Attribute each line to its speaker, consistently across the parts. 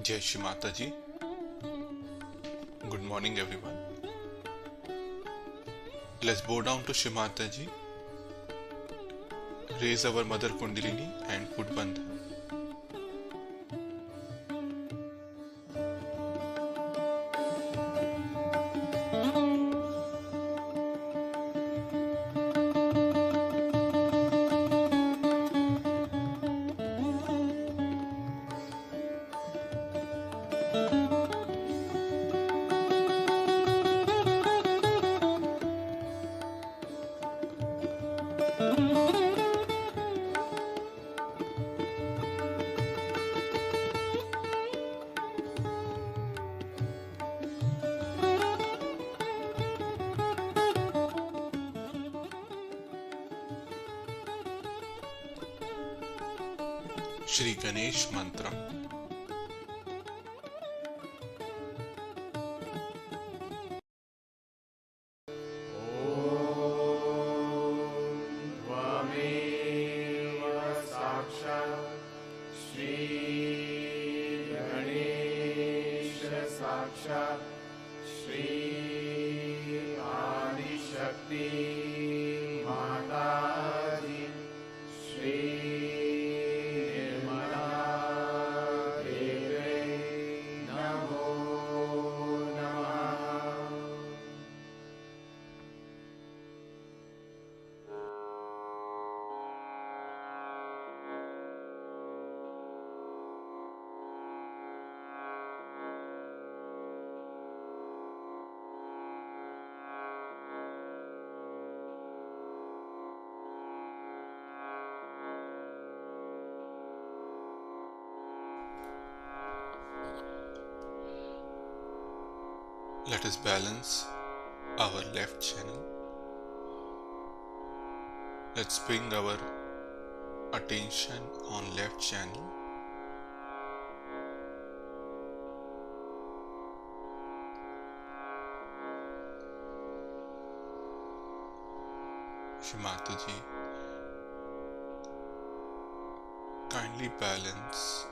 Speaker 1: Jai Shri Mataji. Good morning everyone. Let's bow down to Shri Mataji. Raise our Mother Kundalini and put Bandhan. Shri Ganesh मंत्रम।
Speaker 2: Shri Adishakti माता जी, श्री निर्मला देवे नमो नमः।
Speaker 1: Let us balance our left channel. Let's bring our attention on left channel. Shri Mataji, kindly balance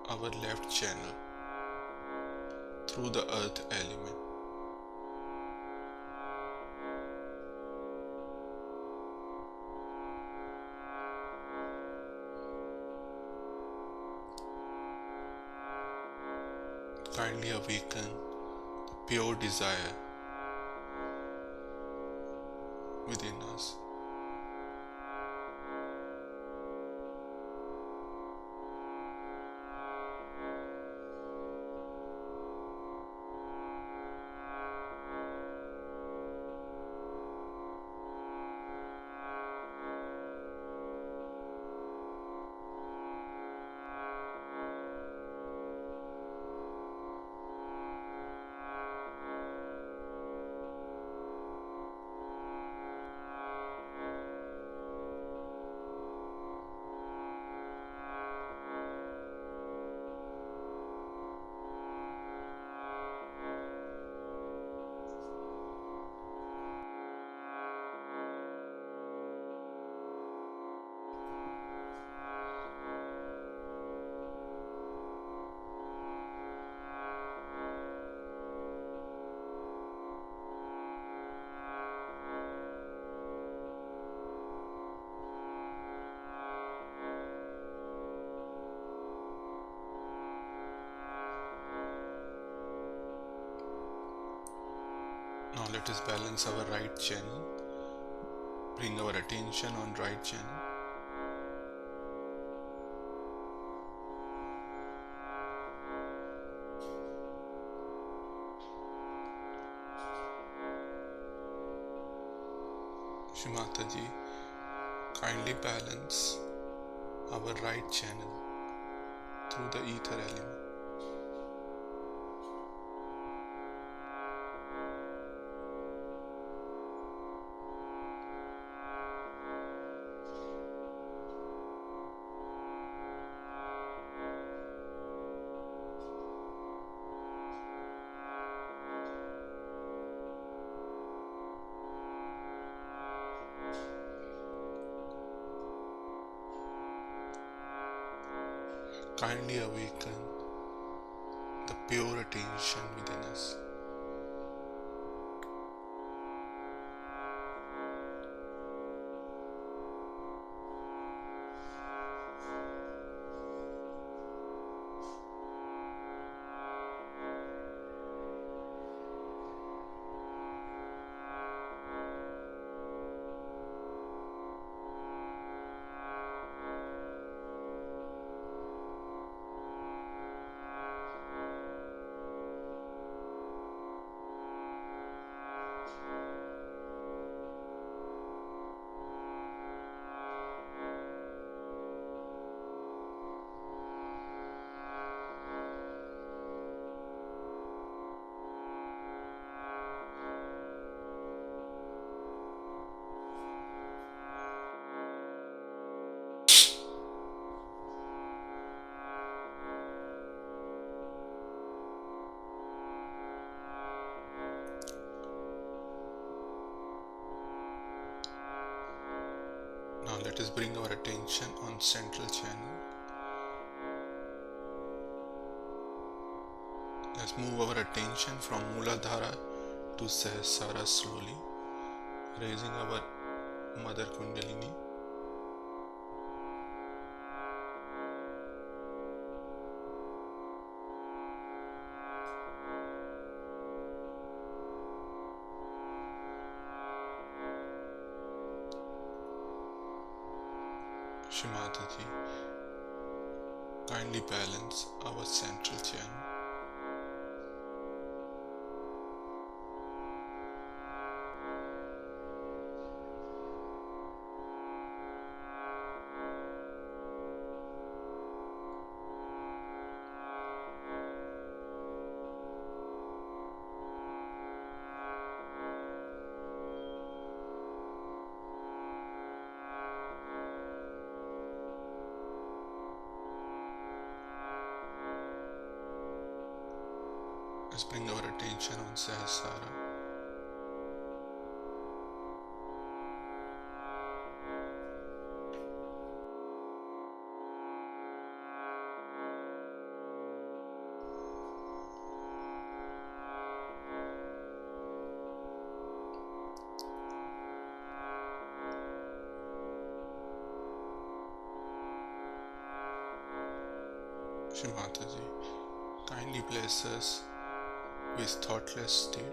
Speaker 1: our left channel through the earth element. Kindly awaken the pure desire within us. Now let us balance our right channel. Bring our attention on right channel. Shri Mataji, kindly balance our right channel through the ether element. Kindly awaken the pure attention within us. let us bring our attention on central channel. Let's move our attention from Muladhara to Sahasrara slowly, raising our Mother Kundalini. Shimataji, kindly balance our central channel. Let's bring our attention on Sahasrara. Shimataji, kindly bless us with thoughtless state.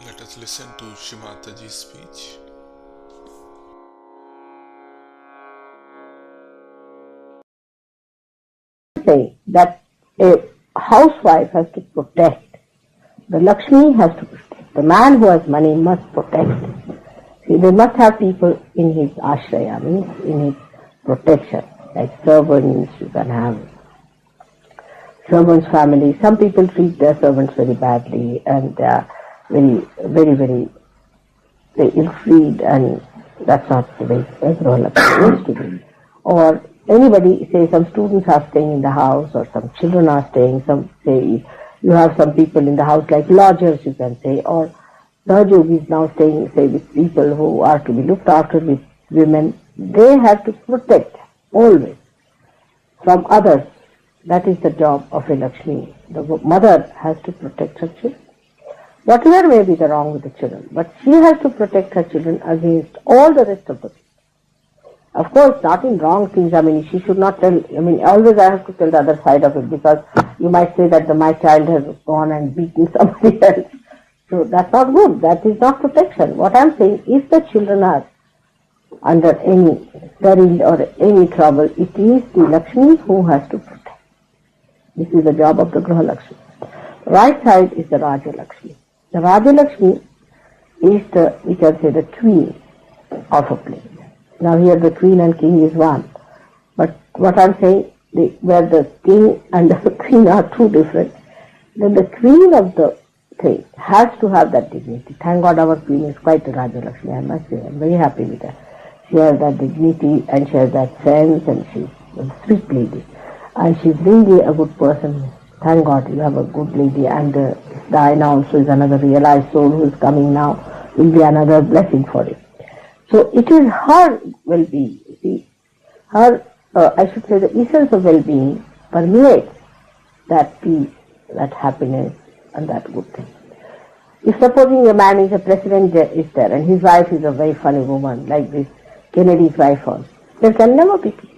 Speaker 1: Let us listen to Shimataji's speech.
Speaker 3: Say that a housewife has to protect. The Lakshmi has to protect. The man who has money must protect. See, they must have people in his ashraya, means in his protection, like servants. You can have servants' family. Some people treat their servants very badly, and they are very ill-treated, and that's not the way Lakshmi used to be. Or anybody, say some students are staying in the house, or some children are staying, some say you have some people in the house like lodgers, you can say, or Rajogi is now staying, say, with people who are to be looked after, with women. They have to protect always from others. That is the job of a Lakshmi. The mother has to protect her children. Whatever may be the wrong with the children, but she has to protect her children against all the rest of the people. Of course, not in wrong things. I mean, she should not tell. I mean, always I have to tell the other side of it, because you might say that my child has gone and beaten somebody else. So that's not good. That is not protection. What I'm saying, if the children are under any peril or any trouble, it is the Lakshmi who has to protect. This is the job of the Graha Lakshmi. Right side is the Raja Lakshmi. The Raja Lakshmi is the, we can say, the queen of a place. Now here the queen and king is one. But what I'm saying, where the king and the queen are two different, then the queen of the thing has to have that dignity. Thank God our queen is quite a Raja Lakshmi, I must say. I'm very happy with her. She has that dignity and she has that sense, and she's a sweet lady. And she's really a good person. Thank God you have a good lady, and Diana also is another realized soul who is coming now, will be another blessing for you. So it is her well-being. See, her, I should say, the essence of well-being permeates that peace, that happiness, and that good thing. If supposing a man is a president is there, and his wife is a very funny woman, like this Kennedy's wife was, there can never be peace,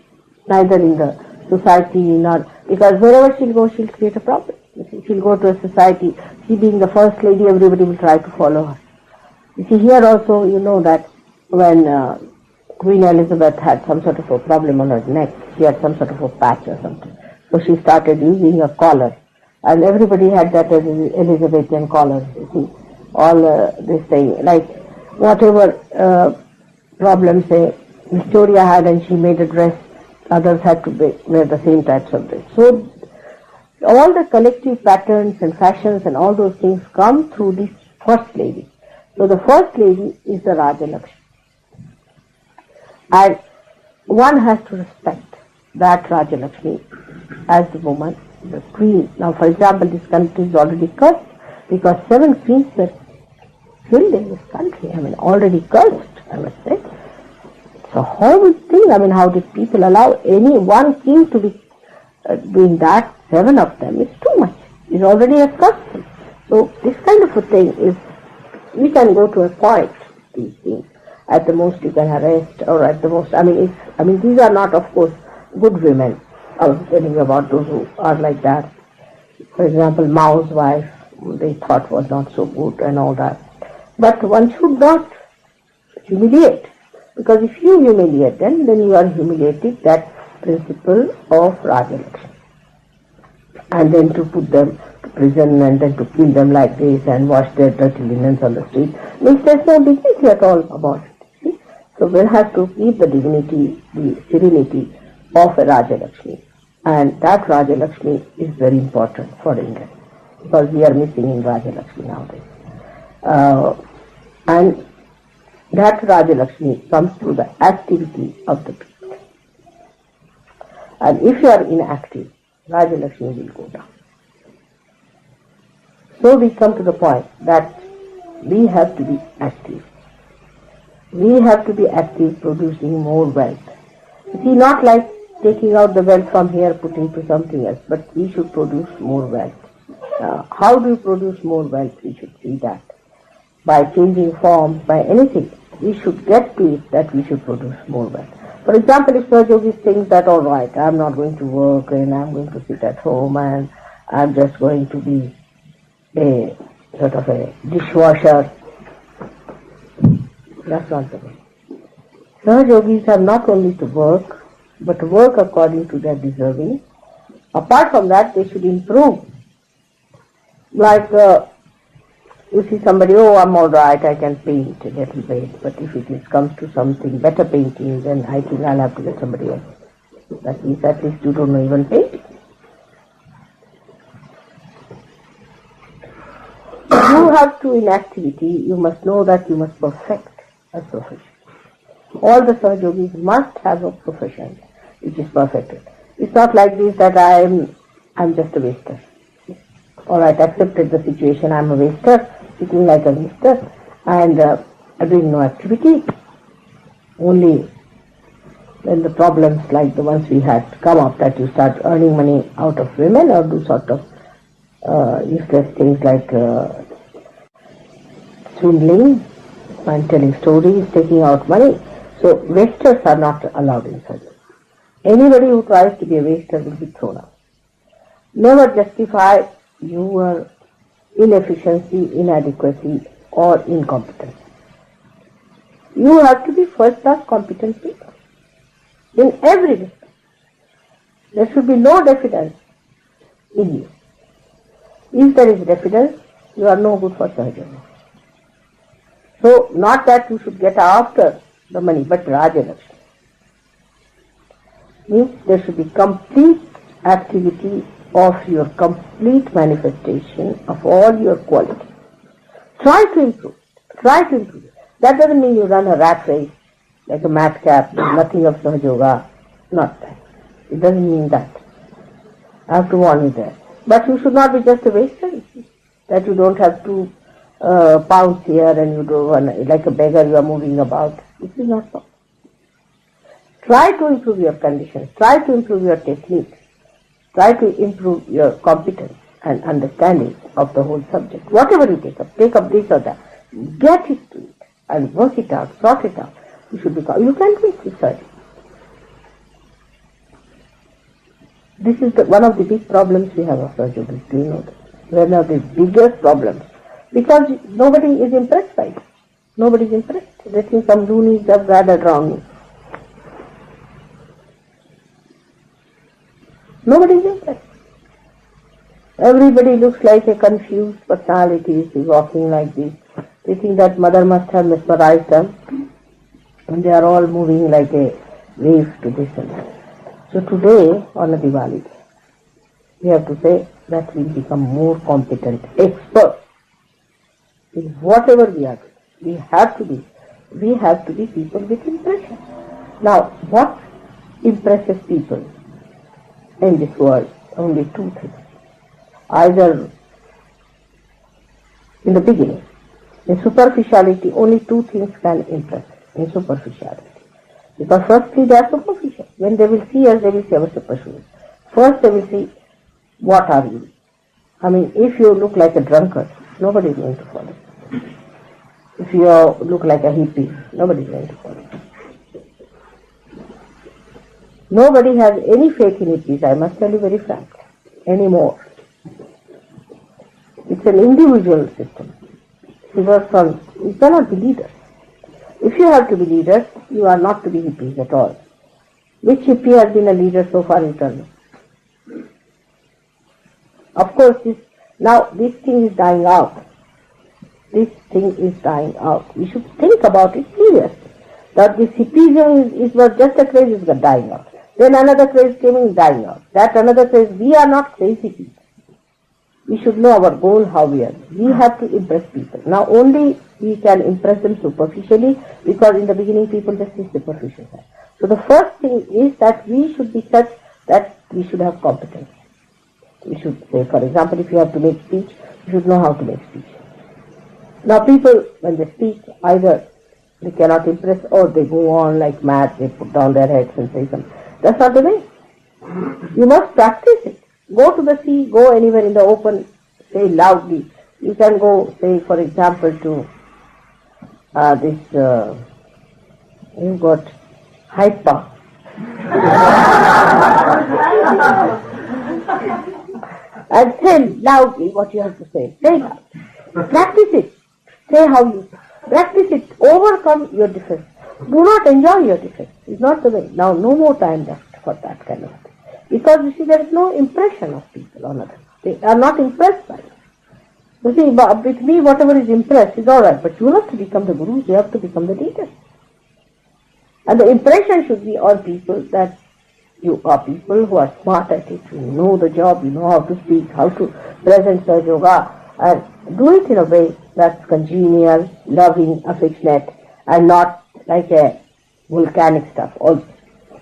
Speaker 3: neither in the society nor, because wherever she'll go, she'll create a problem. She'll go to a society, she being the first lady, everybody will try to follow her. You see, here also, you know that when Queen Elizabeth had some sort of a problem on her neck. She had some sort of a patch or something. So she started using a collar. And everybody had that Elizabethan collar, you see. All this thing, like whatever problems say Victoria had and she made a dress, others had to wear the same types of dress. So all the collective patterns and fashions and all those things come through this first lady. So the first lady is the Raja Lakshmi. And one has to respect that Raja Lakshmi as the woman, the queen. Now, for example, this country is already cursed because 7 queens were killed in this country. I mean, already cursed, I must say. It's a horrible thing. I mean, how did people allow any one king to be doing that? 7 of them is too much. It's already a curse. So this kind of a thing is, we can go to a point, these things. At the most you can arrest, or at the most, these are not, of course, good women. I was telling you about those who are like that. For example, Mao's wife, they thought was not so good and all that. But one should not humiliate, because if you humiliate them, then you are humiliating that principle of Raja Lakshmi. And then to put them to prison and then to kill them like this and wash their dirty linens on the street, means there's no dignity at all about it. See? So we'll have to keep the dignity, the serenity of a Raja Lakshmi. And that Raja Lakshmi is very important for India, because we are missing in Raja Lakshmi nowadays. And that Raja Lakshmi comes through the activity of the people. And if you are inactive, Raja Lakshmi will go down. So we come to the point that we have to be active. We have to be active, producing more wealth. You see, not like taking out the wealth from here, putting to something else, but we should produce more wealth. How do you produce more wealth? We should see that. By changing forms, by anything, we should get to it that we should produce more wealth. For example, if Sahajogis thinks that, all right, I'm not going to work and I'm going to sit at home and I'm just going to be a sort of a dishwasher, that's not the way. Sahajogis have not only to work, but to work according to their deserving. Apart from that, they should improve. Like, you see somebody, oh, I'm all right, I can paint a little bit, but if it comes to something better painting, then I think I'll have to get somebody else. That means at least you don't know even painting. You have to, in activity, you must know that you must perfect a profession. All the Sahajogis must have a profession which is perfected. It's not like this that I'm just a waster. All right, accepted the situation, I'm a waster, sitting like a waster and doing no activity. Only when the problems like the ones we had come up, that you start earning money out of women or do sort of useless things like swindling and telling stories, taking out money. So wasters are not allowed in surgery. Anybody who tries to be a waster will be thrown out. Never justify your inefficiency, inadequacy or incompetence. You have to be first-class competent people in every respect. There should be no diffidence in you. If there is diffidence, you are no good for surgery. So, not that you should get after the money, but Raja Lakshmi. Means there should be complete activity of your complete manifestation of all your qualities. Try to improve. Try to improve. That doesn't mean you run a rat race like a madcap, nothing of Sahajoga. Not that. It doesn't mean that. I have to warn you there. But you should not be just a waster. That you don't have 2 pounds here and you do like a beggar you are moving about. This is not so. Try to improve your conditions. Try to improve your techniques. Try to improve your competence and understanding of the whole subject. Whatever you take up this or that. Get it to it and work it out, sort it out. You should you can do it research. This is one of the big problems we have of surgery. Do you know that? One of the biggest problems. Because nobody is impressed by it. Nobody is impressed. They think some loonies have gathered around me. Nobody is impressed. Everybody looks like a confused personality walking like this. They think that mother must have mesmerized them, and they are all moving like a wave to this and that. So today, on a Diwali, we have to say that we become more competent, experts in whatever we are doing. We have to be people with impression. Now, what impresses people in this world? Only two things. Either in the beginning, in superficiality, only two things can impress in superficiality. Because firstly, they are superficial. When they will see us, they will see our superficial. First, they will see, what are you? I mean, if you look like a drunkard, nobody is going to follow. If you look like a hippie, nobody is going to follow. Nobody has any faith in hippies, I must tell you very frankly, anymore. It's an individual system. You cannot be leaders. If you have to be leaders, you are not to be hippies at all. Which hippie has been a leader so far, you tell me? Of course, this thing is dying out. This thing is dying out. We should think about it seriously. That this hippism is not just a craze, is dying out. Then another craze came in, dying out. That another craze. We are not crazy people. We should know our goal, how we are. We have to impress people. Now only we can impress them superficially, because in the beginning people just see superficial. So the first thing is that we should be such that we should have competence. We should say, for example, if you have to make speech, you should know how to make speech. Now people, when they speak, either they cannot impress or they go on like mad, they put down their heads and say something. That's not the way. You must practice it. Go to the sea, go anywhere in the open, say loudly. You can go, say, for example, to you've got hyper. And say loudly what you have to say. Say loud. Practice it. Say how you practice it. Overcome your defense. Do not enjoy your defense. It's not the way. Now, no more time left for that kind of thing. Because you see, there is no impression of people on others. They are not impressed by it. You see, with me, whatever is impressed is alright, but you have to become the gurus, you have to become the teachers. And the impression should be on people that you are people who are smart at it, you know the job, you know how to speak, how to present the yoga, and do it in a way that's congenial, loving, affectionate, and not like a volcanic stuff also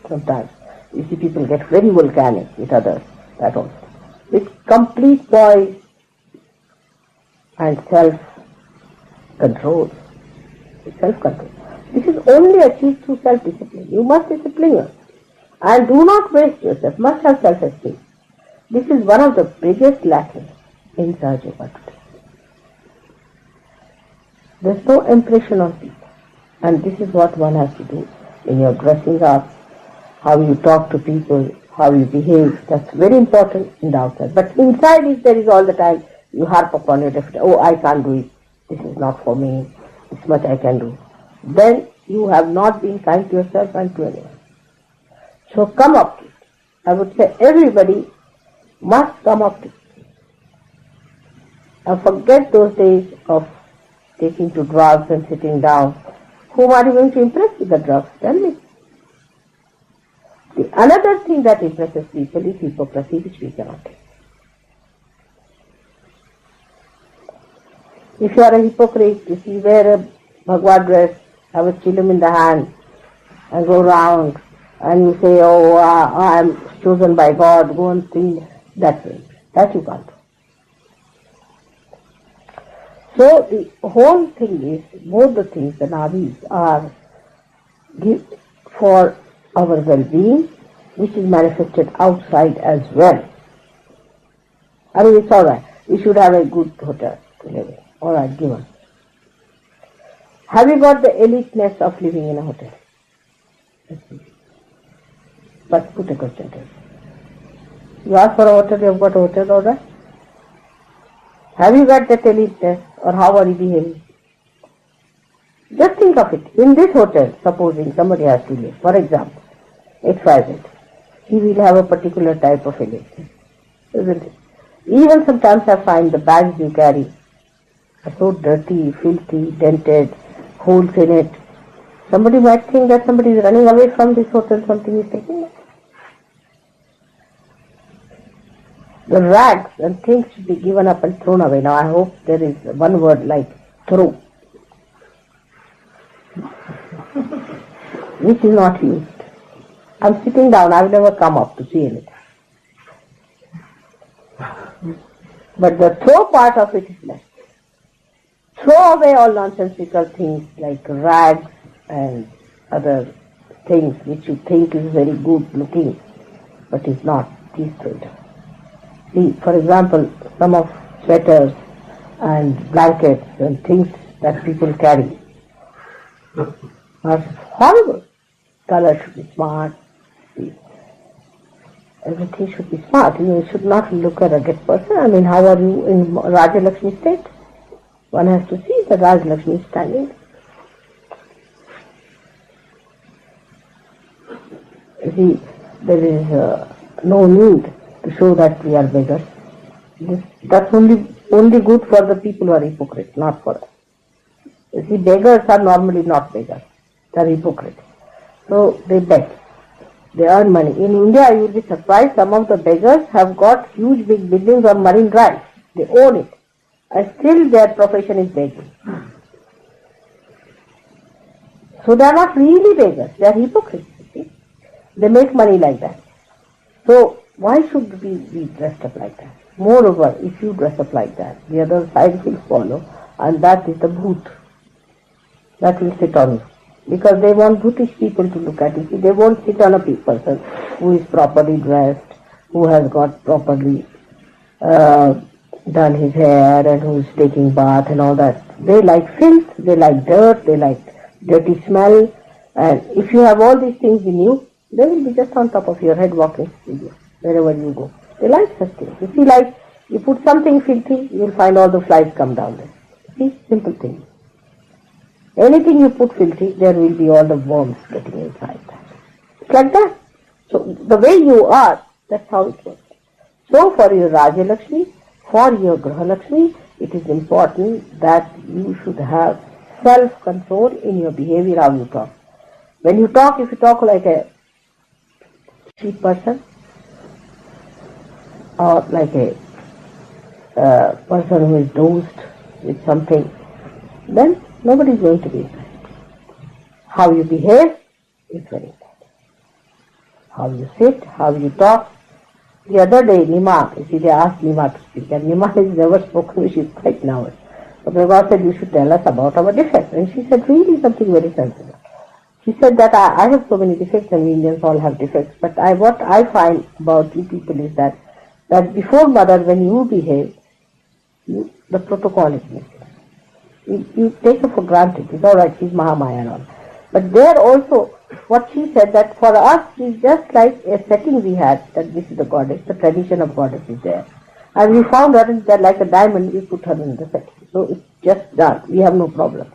Speaker 3: sometimes. You see people get very volcanic with others, that also. With complete poise and self-control. Self-control. This is only achieved through self-discipline. You must discipline yourself. And do not waste yourself. Must have self-esteem. This is one of the biggest lacking in Sahaja Yoga today. There's no impression on people. And this is what one has to do when you're dressing up, how you talk to people, how you behave. That's very important in the outside. But inside, if there is all the time, you harp upon your definition, oh, I can't do it, this is not for me, this much I can do. Then you have not been kind to yourself and to anyone. So come up to it. I would say everybody must come up to it. And forget those days of taking to drugs and sitting down. Whom are you going to impress with the drugs? Tell me. The another thing that impresses people is hypocrisy, which we cannot take. If you are a hypocrite, if you wear a Bhagavad dress, have a chillum in the hand, and go round, and you say, oh, I am chosen by God, go and sing that way. That you can't do. So the whole thing is, both the things, the nadis, are for our well-being, which is manifested outside as well. I mean, it's alright. We should have a good hotel to live in. Alright, give us. Have you got the eliteness of living in a hotel? But put a question to you. You ask for a hotel, you have got a hotel, alright? Have you got that eliteness, or how are you behaving? Just think of it. In this hotel, supposing somebody has to live, for example, XYZ. he will have a particular type of elegance, isn't it? Even sometimes I find the bags you carry are so dirty, filthy, dented, holes in it. Somebody might think that somebody is running away from this hotel, something is taking it. The rags and things should be given up and thrown away. Now I hope there is one word like throw, which is not used. I'm sitting down, I've never come up to see anything. But the throw part of it is less. Throw away all nonsensical things like rags and other things which you think is very good looking, but is not. Please throw it away. See, for example, some of sweaters and blankets and things that people carry are horrible. Color should be smart. Everything should be smart. You should not look a rugged person. I mean, how are you in Raja Lakshmi state? One has to see that Raja Lakshmi is standing. See, there is no need to show that we are beggars. That's only good for the people who are hypocrites, not for us. You see, beggars are normally not beggars. They are hypocrites. So they beg. They earn money. In India, you will be surprised, some of the beggars have got huge big buildings on Marine Drive. They own it. And still their profession is begging. So they are not really beggars. They are hypocrites. See? They make money like that. So why should we be dressed up like that? Moreover, if you dress up like that, the other side will follow, and that is the bhoot. That will sit on you. Because they want bhutish people to look at it. They won't sit on a person who is properly dressed, who has got properly done his hair and who is taking bath and all that. They like filth, they like dirt, they like dirty smell, and if you have all these things in you, they will be just on top of your head walking with you wherever you go. They like such things. You see, like you put something filthy, you will find all the flies come down there. See, simple thing. Anything you put filthy, there will be all the worms getting inside that. It's like that. So the way you are, that's how it works. So for your Raja Lakshmi, for your Graha Lakshmi, it is important that you should have self-control in your behavior, how you talk. When you talk, if you talk like a cheap person, or like a person who is dosed with something, then nobody is going to be impressed. How you behave is very important. How you sit, how you talk. The other day, Nima, you see, they asked Nima to speak, and Nima has never spoken, she is quite nervous. But Prabhupada said, you should tell us about our defects. And she said, really something very sensible. She said that I have so many defects, and we Indians all have defects, but what I find about you people is that before mother, when you behave, the protocol is missing. You take her for granted. It's all right, she's Mahamaya and all. But there also, what she said, that for us, it's just like a setting we had, that this is the goddess, the tradition of goddess is there. And we found her that like a diamond, we put her in the setting. So it's just done. We have no problem.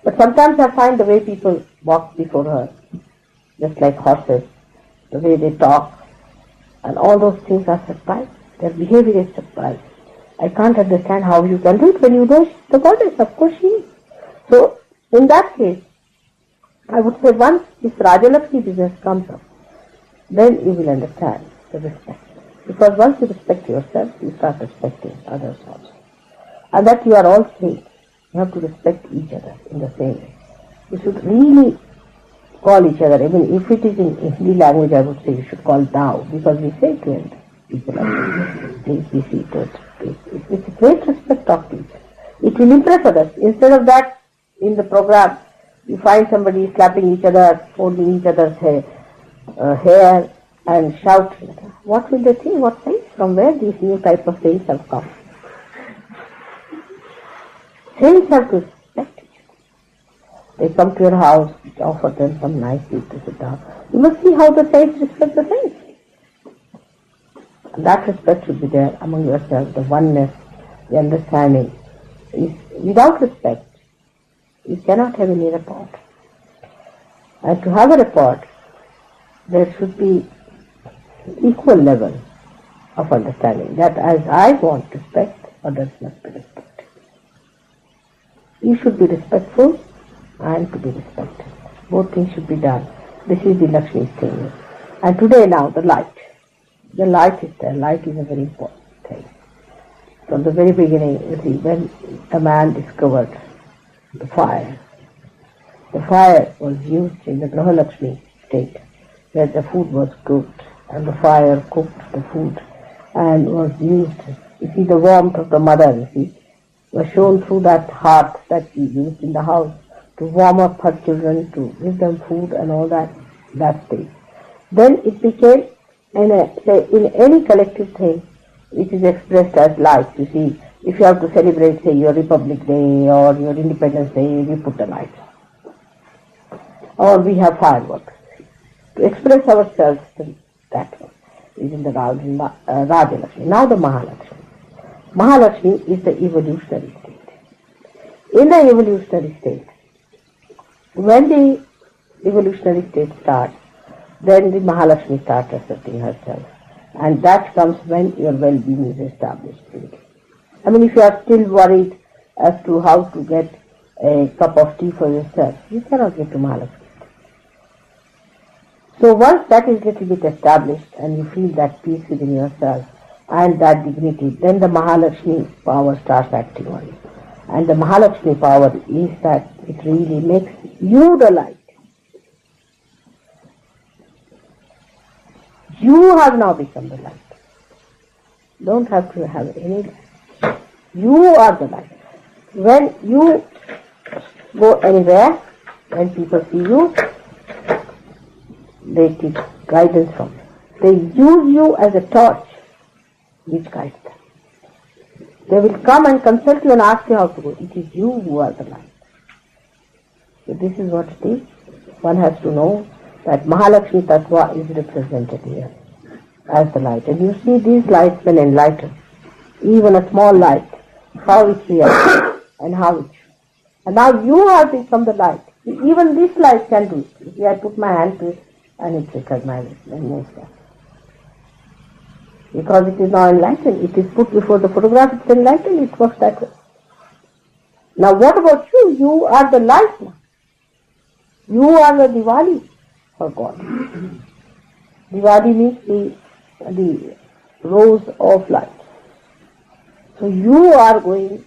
Speaker 3: But sometimes I find the way people walk before her, just like horses, the way they talk, and all those things are surprised. Their behavior is surprised. I can't understand how you can do it when you know she's the goddess. Of course she is. So, in that case, I would say once this Raja Lakshmi business comes up, then you will understand the respect. Because once you respect yourself, you start respecting others also. And that you are all saints. You have to respect each other in the same way. You should really call each other. I mean, if it is in Hindi language, I would say you should call thou, because we say to elders, people are please be seated. It's a great respect of each other. It will impress others. Instead of that, in the program, you find somebody slapping each other, holding each other's hair, and shout. What will they think? What things? From where these new type of things have come? Saints have to respect each other. They come to your house, offer them some nice food to sit down. You must see how the saints respect the saints. And that respect should be there among yourselves, the oneness, the understanding. Without respect, you cannot have any rapport. And to have a rapport, there should be equal level of understanding that as I want respect, others must be respected. You should be respectful and to be respected. Both things should be done. This is the Lakshmi thing. And today now the light. The light is there. Light is a very important thing. From the very beginning, you see, when a man discovered the fire was used in the Mahalakshmi state, where the food was cooked, and the fire cooked the food and was used. You see, the warmth of the mother, you see, was shown through that hearth that she used in the house to warm up her children, to give them food and all that state. Then it became, in any collective thing, which is expressed as light. You see, if you have to celebrate, say, your Republic Day or your Independence Day, we put the lights. Or we have fireworks. To express ourselves that way is in the Raja Lakshmi. Now the Mahalakshmi. Mahalakshmi is the evolutionary state. In the evolutionary state, when the evolutionary state starts, then the Mahalakshmi starts asserting herself. And that comes when your well-being is established. I mean, if you are still worried as to how to get a cup of tea for yourself, you cannot get to Mahalakshmi. So once that is little bit established and you feel that peace within yourself and that dignity, then the Mahalakshmi power starts acting on you. And the Mahalakshmi power is that it really makes you the light. You have now become the light. Don't have to have any light. You are the light. When you go anywhere, when people see you, they take guidance from you. They use you as a torch which guides them. They will come and consult you and ask you how to go. It is you who are the light. So this is what it is. One has to know that Mahalakshmi Tattva is represented here as the light. And you see these lights when enlightened. Even a small light, how it reacts and how it. And now you have become the light. Even this light can do it. If I put my hand to it and it recognizes and moves that. Because it is now enlightened. It is put before the photograph, it's enlightened, it works that way. Now what about you? You are the light now. You are the Diwali for God. Diwali means the rose of light. So you are going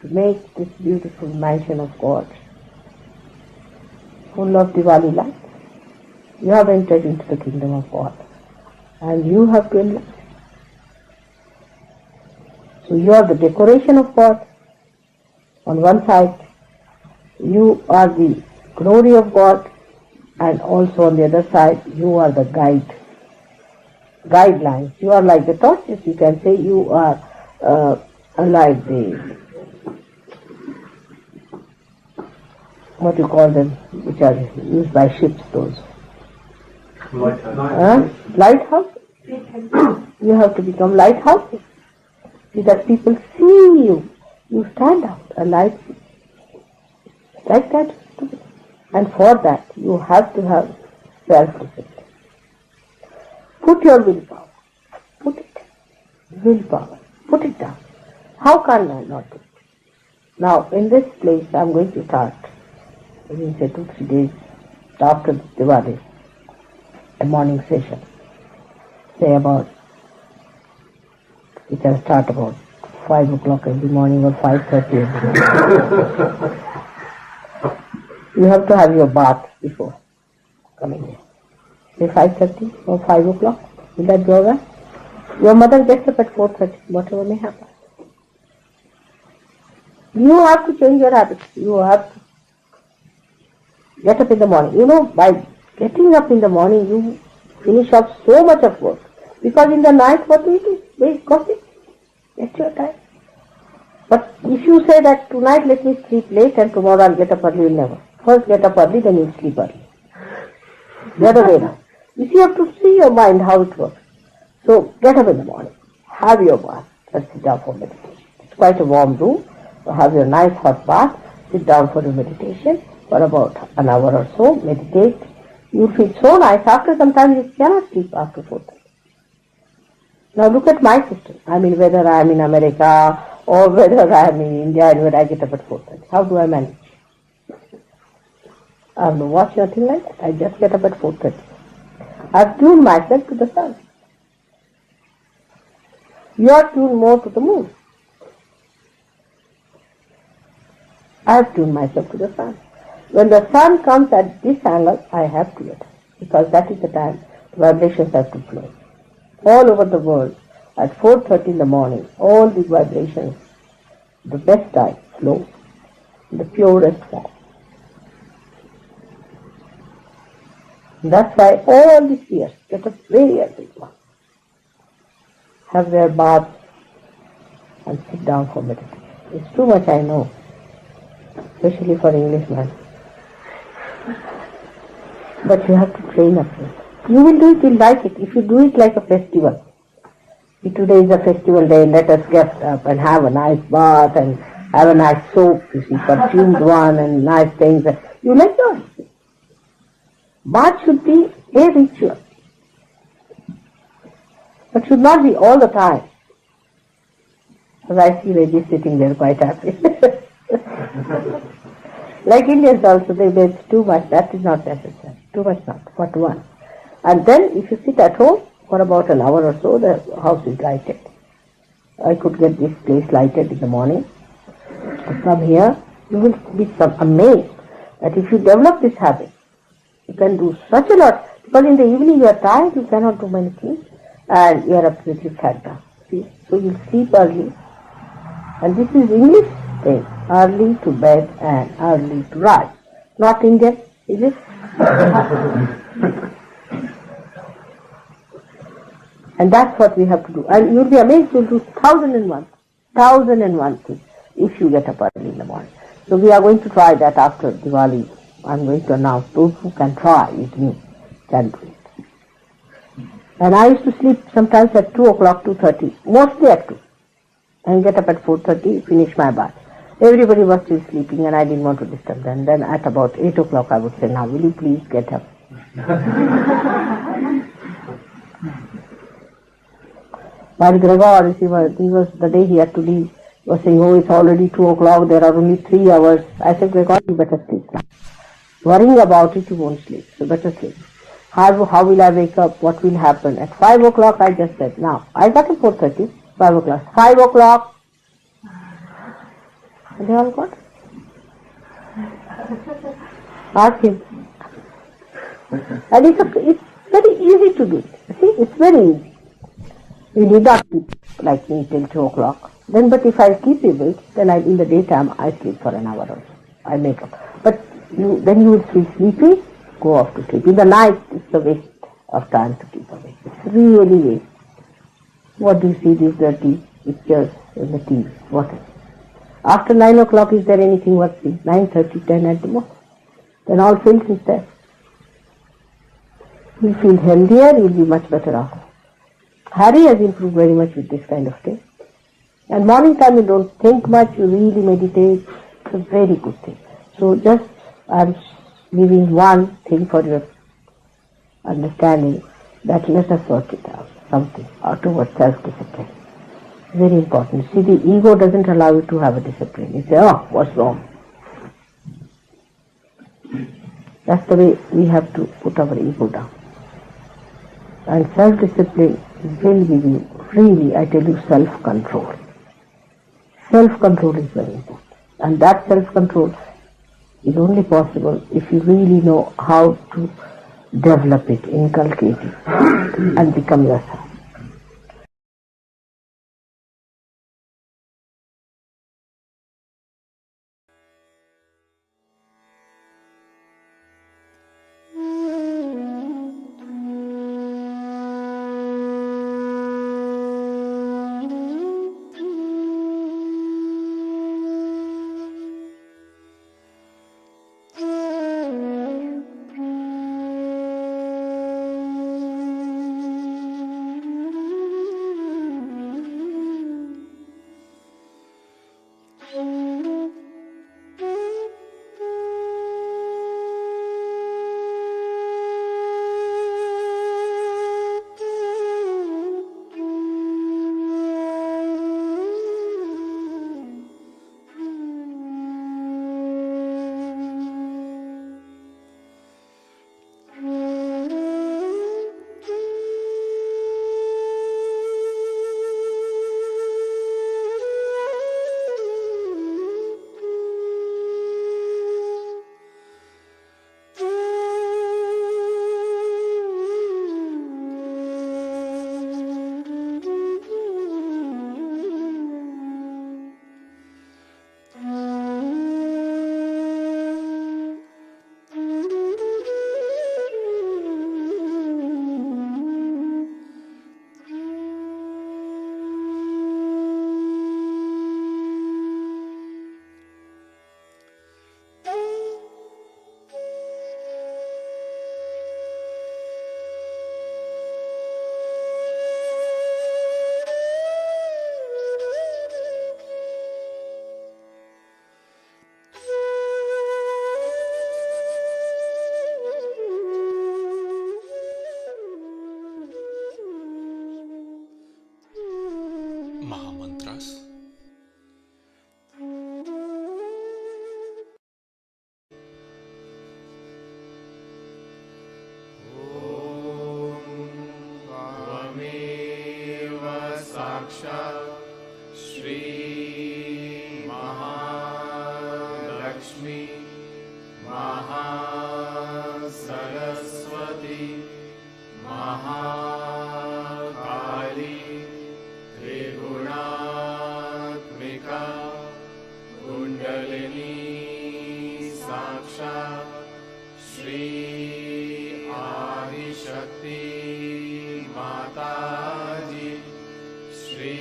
Speaker 3: to make this beautiful mansion of God full of Diwali light. You have entered into the kingdom of God and you have to enlighten. So you are the decoration of God. On one side, you are the glory of God, and also on the other side, you are the guidelines. You are like the torches. You can say you are like the, what you call them, which are used by ships, those. Lighthouse. You have to become lighthouses. So that people see you. You stand out, a light. Like that. And for that, you have to have self-discipline. Put your willpower. Put it. Willpower. Put it down. How can I not do it? Now, in this place, I am going to start, within say 2-3 days after Diwali, a morning session. Say about, we can start about 5 o'clock every morning or 5:30 every morning. You have to have your bath before coming here. Say 5:30 or 5 o'clock. Will that be alright? Your mother gets up at 4:30, whatever may happen. You have to change your habits. You have to get up in the morning. You know, by getting up in the morning, you finish up so much of work. Because in the night, what do you do? Wait, gossip. Get your time. But if you say that tonight let me sleep late and tomorrow I'll get up early, you'll never. First get up early, then you'll sleep early. The other way now. You see, you have to see your mind how it works. So get up in the morning, have your bath, and sit down for meditation. It's quite a warm room. So have your nice hot bath, sit down for your meditation for about an hour or so, meditate. You feel so nice. After some time, you cannot sleep after 4:30. Now look at my system. I mean, whether I am in America or whether I am in India and when I get up at 4:30. How do I manage? I have no watch, nothing like that. I just get up at 4:30. I have tuned myself to the sun. You are tuned more to the moon. I have tuned myself to the sun. When the sun comes at this angle, I have to get up, because that is the time the vibrations have to flow. All over the world, at 4:30 in the morning, all the vibrations, the best time, flow in the purest form. That's why all the seers get up very early, have their baths and sit down for meditation. It's too much, I know, especially for Englishmen. But you have to train up. You will do it, you'll like it. If you do it like a festival. If today is a festival day, let us get up and have a nice bath and have a nice soap, you see, perfumed one and nice things. You'll enjoy it. Bath should be a ritual. But should not be all the time. As I see Reggie sitting there quite happy. Like Indians also, they bathe too much. That is not necessary. Too much not, but one. And then if you sit at home for about an hour or so, the house is lighted. I could get this place lighted in the morning. From here, you will be amazed that if you develop this habit, you can do such a lot. Because in the evening you are tired, you cannot do many things, and you are absolutely flat down. See? So you sleep early. And this is English thing, early to bed and early to rise. Not Indian, is it? And that's what we have to do. And you'll be amazed, you'll do 1,001 things if you get up early in the morning. So we are going to try that after Diwali. I'm going to announce those who can try with me can do it. And I used to sleep sometimes at 2 o'clock, 2:30, mostly at 2. And get up at 4:30, finish my bath. Everybody was still sleeping and I didn't want to disturb them. Then at about 8 o'clock I would say, now will you please get up? While Gregor, he was the day he had to leave, was saying, oh, it's already 2 o'clock, there are only 3 hours. I said, Gregor, you better sleep now. Worrying about it, you won't sleep, so better sleep. How will I wake up? What will happen? At 5 o'clock I just said, now, I got to 4:30, 5 o'clock. 5 o'clock. And they all got. Ask him. And it's very easy to do it. See, it's very easy. You need not keep like me till 2 o'clock. Then, but if I keep you awake, then in the daytime I sleep for an hour or so. I make up. But then you will feel sleepy, go off to sleep. In the night, it's a waste of time to keep awake. It's really waste. What do you see these dirty pictures in the TV? What is it? After 9 o'clock, is there anything worth seeing? 9:30, 10 at the most. Then all filth is there. You feel healthier, you'll be much better off. Harry has improved very much with this kind of thing. And morning time you don't think much, you really meditate. It's a very good thing. So just I'm giving one thing for your understanding, that let us work it out, something, or towards self-discipline. Very important. See, the ego doesn't allow you to have a discipline. You say, oh, what's wrong? That's the way we have to put our ego down. And self-discipline will give you, really, I tell you, self-control. Self-control is very important. And that self-control is only possible if you really know how to develop it, inculcate it, and become yourself.
Speaker 2: Mahasaraswati Mahakali त्रिगुणात्मिका kundalini साक्षात् श्री आदिशक्ति माताजी श्री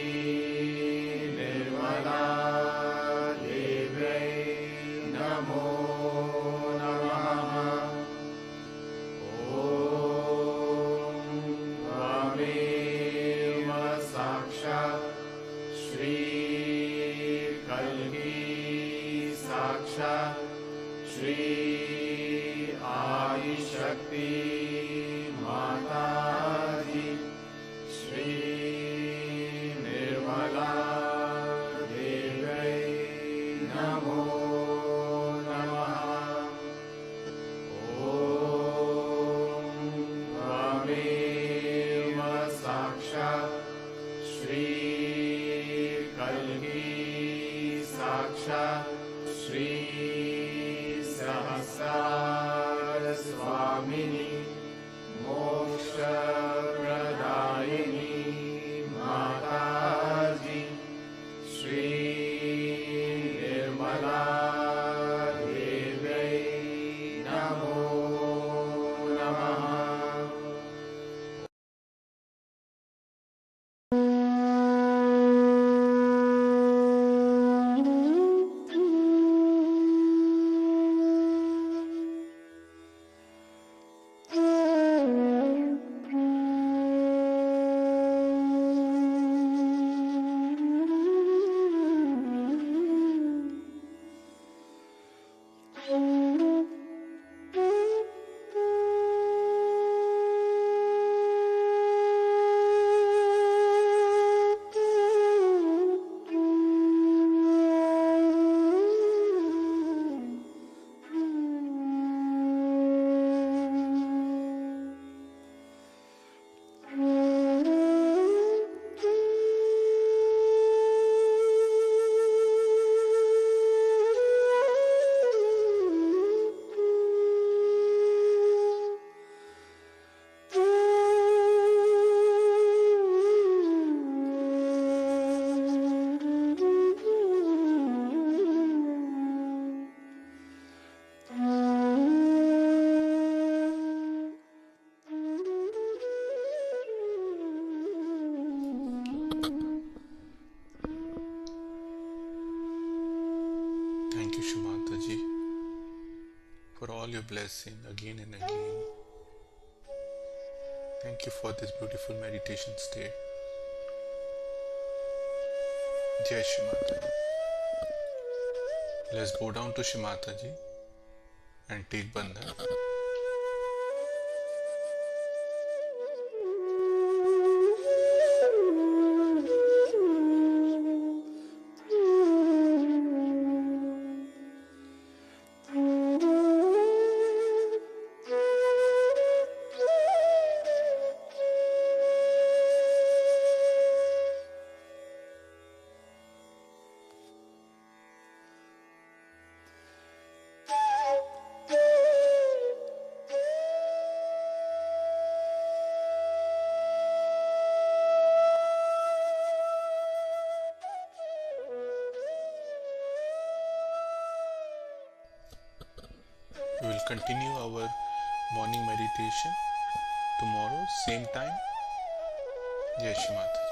Speaker 2: निर्मला देव्यै नमो नमः। ॐ त्वमेव साक्षात् श्री कल्की साक्षात् श्री आदिशक्ति माताजी श्री निर्मला देव्यै नमो नमः। ॐ त्वमेव साक्षात् श्री कल्की साक्षात् श्री सहस्रार स्वामिनी मोक्षप्रदायिनी माताजी श्री निर्मला देव्यै नमो नमः।
Speaker 1: Thank you, Shumataji, for all your blessing again and again. Thank you for this beautiful meditation state. Jai Shumataji. Let's go down to Shumataji and take bandhan. We will continue our morning meditation tomorrow, same time. Jai Shri Mata.